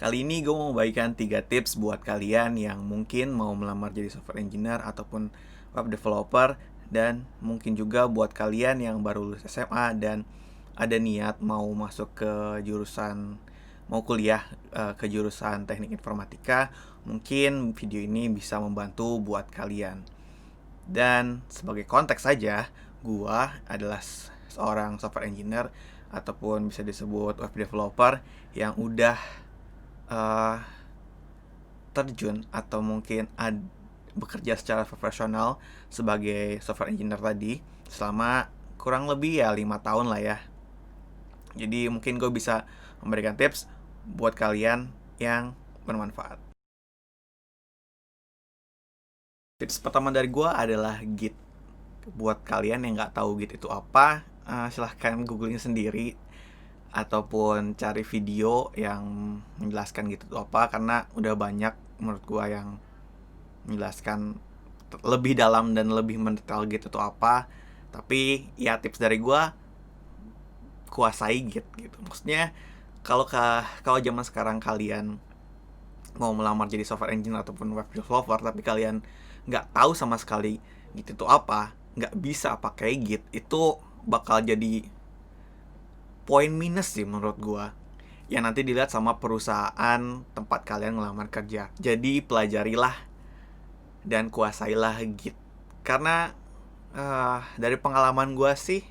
Kali ini gue mau bagikan 3 tips buat kalian yang mungkin mau melamar jadi software engineer ataupun web developer, dan mungkin juga buat kalian yang baru lulus SMA dan ada niat mau masuk ke jurusan, mau kuliah ke jurusan teknik informatika. Mungkin video ini bisa membantu buat kalian. Dan sebagai konteks saja, gue adalah seorang software engineer ataupun bisa disebut web developer yang udah uh, terjun atau mungkin bekerja secara profesional sebagai software engineer tadi selama kurang lebih ya 5 tahun lah ya. Jadi mungkin gue bisa memberikan tips buat kalian yang bermanfaat. Tips pertama dari gue adalah Git. Buat kalian yang nggak tahu Git itu apa, silahkan googling sendiri ataupun cari video yang menjelaskan Git itu apa, karena udah banyak menurut gue yang menjelaskan lebih dalam dan lebih mendetail Git itu apa. Tapi ya tips dari gue, kuasai Git gitu. Maksudnya kalau zaman sekarang kalian mau melamar jadi software engineer ataupun web developer tapi kalian nggak tahu sama sekali Git itu apa, nggak bisa pakai Git, itu bakal jadi poin minus sih menurut gue, yang nanti dilihat sama perusahaan tempat kalian ngelamar kerja. Jadi pelajarilah dan kuasailah Git. Karena dari pengalaman gue sih,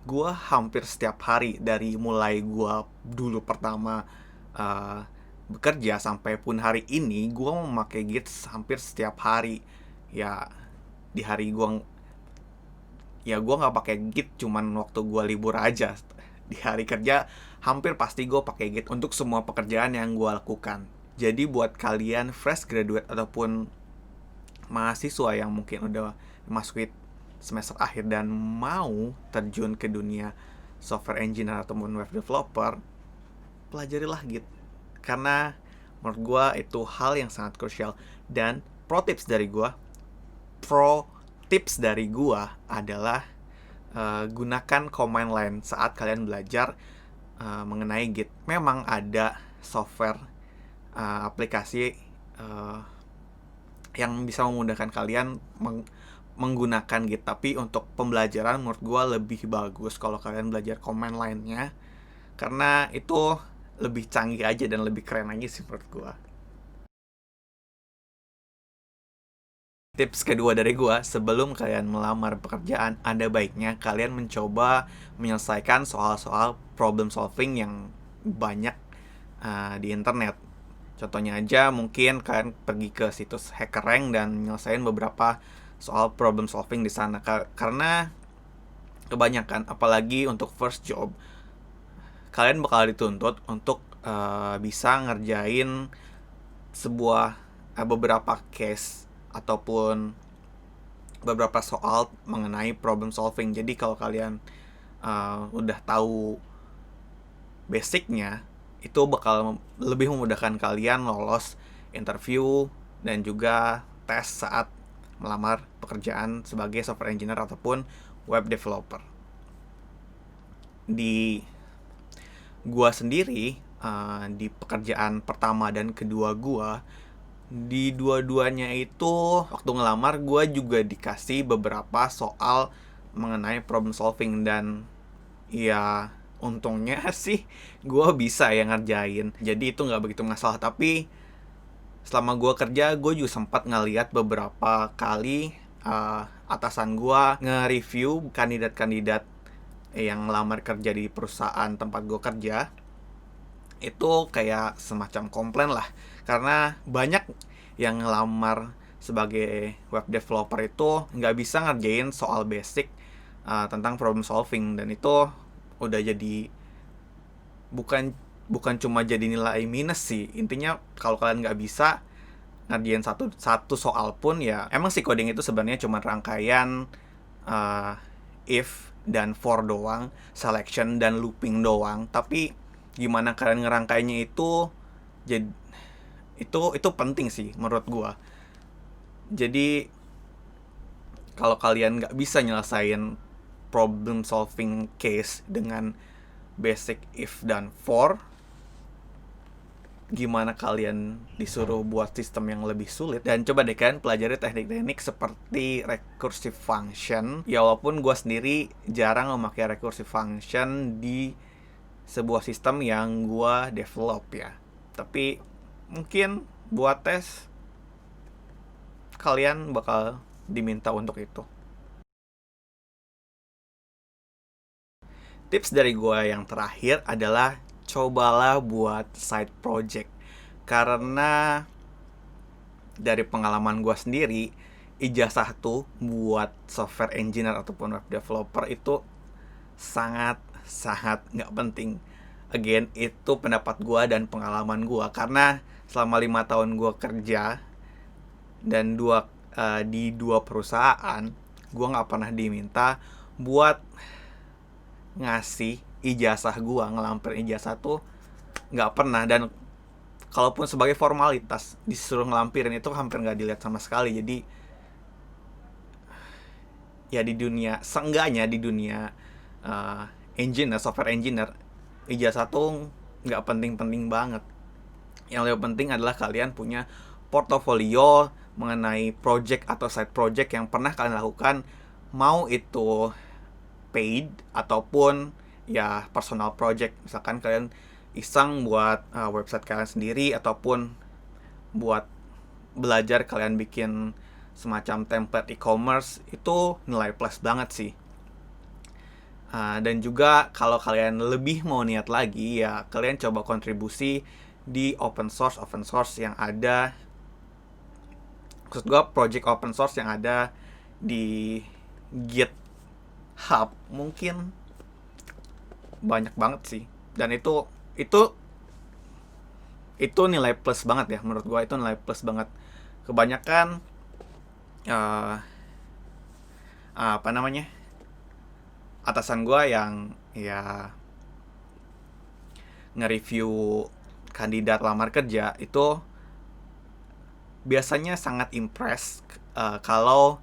gue hampir setiap hari dari mulai gue dulu pertama bekerja sampai pun hari ini, gue memakai Git hampir setiap hari. Ya di hari gue nggak pakai Git cuman waktu gue libur aja. Di hari kerja hampir pasti gue pakai Git untuk semua pekerjaan yang gue lakukan. Jadi buat kalian fresh graduate ataupun mahasiswa yang mungkin udah masuk semester akhir dan mau terjun ke dunia software engineer ataupun web developer, pelajarilah Git. Karena menurut gue itu hal yang sangat krusial. Dan pro tips dari gue adalah gunakan command line saat kalian belajar mengenai Git. Memang ada software aplikasi yang bisa memudahkan kalian menggunakan Git, tapi untuk pembelajaran menurut gue lebih bagus kalau kalian belajar command line-nya, karena itu lebih canggih aja dan lebih keren aja sih menurut gue. Tips kedua dari gue, sebelum kalian melamar pekerjaan, ada baiknya kalian mencoba menyelesaikan soal-soal problem solving yang banyak di internet. Contohnya aja, mungkin kalian pergi ke situs HackerRank dan menyelesaikan beberapa soal problem solving di sana. Karena kebanyakan, apalagi untuk first job, kalian bakal dituntut untuk bisa ngerjain beberapa case ataupun beberapa soal mengenai problem solving. Jadi kalau kalian udah tahu basicnya, itu bakal lebih memudahkan kalian lolos interview dan juga tes saat melamar pekerjaan sebagai software engineer ataupun web developer. Di gua sendiri, di pekerjaan pertama dan kedua gua, di dua-duanya itu waktu ngelamar gua juga dikasih beberapa soal mengenai problem solving, dan ya untungnya sih gue bisa ya ngerjain, jadi itu nggak begitu masalah. Tapi selama gue kerja, gue juga sempat ngeliat beberapa kali atasan gue nge-review kandidat-kandidat yang ngelamar kerja di perusahaan tempat gue kerja. Itu kayak semacam komplain lah, karena banyak yang ngelamar sebagai web developer itu nggak bisa ngerjain soal basic tentang problem solving, dan itu udah jadi bukan cuma jadi nilai minus sih. Intinya kalau kalian nggak bisa ngerjain satu soal pun, ya emang sih coding itu sebenarnya cuma rangkaian if dan for doang, selection dan looping doang. Tapi gimana kalian ngerangkainya itu jadi itu penting sih menurut gua. Jadi kalau kalian nggak bisa nyelesain problem solving case dengan basic if dan for, gimana kalian disuruh buat sistem yang lebih sulit. Dan coba deh kalian pelajari teknik-teknik seperti recursive function. Ya walaupun gue sendiri jarang memakai recursive function di sebuah sistem yang gue develop ya. Tapi mungkin buat tes kalian bakal diminta untuk itu. Tips dari gue yang terakhir adalah cobalah buat side project. Karena dari pengalaman gue sendiri, ijazah tuh buat software engineer ataupun web developer itu sangat nggak penting. Again, itu pendapat gue dan pengalaman gue. Karena selama 5 tahun gue kerja dan di dua perusahaan, gue nggak pernah diminta buat ngasih ijazah gue, ngelampir ijazah tuh nggak pernah. Dan kalaupun sebagai formalitas disuruh ngelampirin itu hampir nggak dilihat sama sekali. Jadi ya seenggaknya di dunia engineer, software engineer, ijazah tuh nggak penting-penting banget. Yang lebih penting adalah kalian punya portofolio mengenai project atau side project yang pernah kalian lakukan, mau itu paid ataupun ya personal project. Misalkan kalian iseng buat website kalian sendiri ataupun buat belajar kalian bikin semacam template e-commerce, itu nilai plus banget sih. Dan juga kalau kalian lebih mau niat lagi, ya kalian coba kontribusi di open source yang ada. Maksud gue project open source yang ada di GitHub mungkin banyak banget sih. Dan itu nilai plus banget ya, menurut gue itu nilai plus banget. Kebanyakan atasan gue yang ya nge-review kandidat lamar kerja itu biasanya sangat impress kalau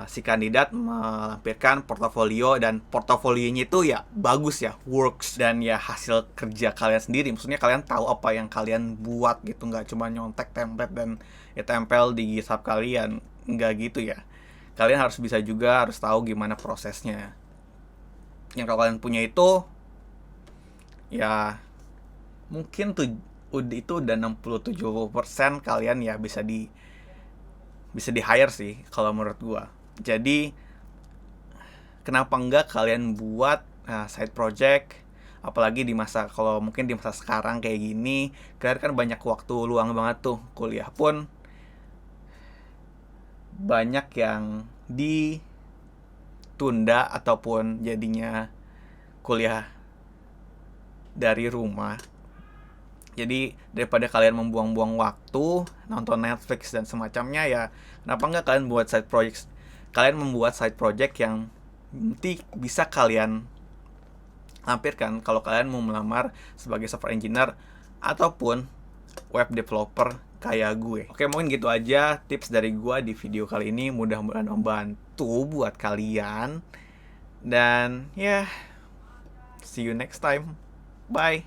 si kandidat melampirkan portofolio, dan portofolionya itu ya bagus ya, works, dan ya hasil kerja kalian sendiri. Maksudnya kalian tahu apa yang kalian buat gitu, nggak cuma nyontek template dan ya tempel di GitHub kalian, nggak gitu ya. Kalian harus bisa juga, harus tahu gimana prosesnya. Yang kalau kalian punya itu, ya mungkin itu udah 67% kalian ya bisa di hire sih kalau menurut gua. Jadi kenapa enggak kalian buat side project, apalagi kalau mungkin di masa sekarang kayak gini, kalian kan banyak waktu luang banget tuh. Kuliah pun banyak yang ditunda ataupun jadinya kuliah dari rumah. Jadi daripada kalian membuang-buang waktu nonton Netflix dan semacamnya, ya kenapa nggak kalian buat side project? Kalian membuat side project yang nanti bisa kalian lampirkan kalau kalian mau melamar sebagai software engineer ataupun web developer kayak gue. Oke, mungkin gitu aja tips dari gue di video kali ini. Mudah-mudahan membantu buat kalian. Dan ya, see you next time. Bye.